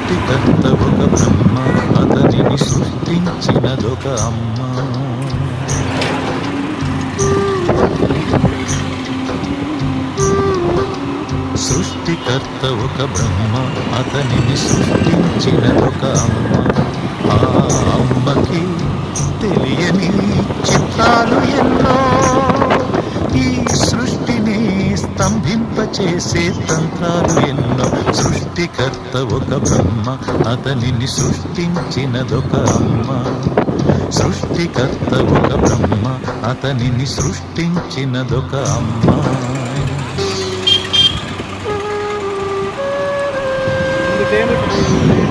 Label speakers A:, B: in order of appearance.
A: సృష్టికర్త ఒక బ్రహ్మ, అతనిని సృష్టించినదొక అమ్మ. సృష్టికర్త ఒక బ్రహ్మ, అతనిని సృష్టించినదొక అమ్మ. ఆ అమ్మకి తెలియని చిత్రాలు ఎన్నో, ఈ సృష్టిని స్తంభింపచేసే తంత్రాలు ఎన్నో. సృష్టికర్త ఒక బ్రహ్మ, అతనిని సృష్టించినదొక అమ్మ. సృష్టికర్త ఒక బ్రహ్మ, అతనిని సృష్టించినదొక అమ్మ.
B: దేవుడు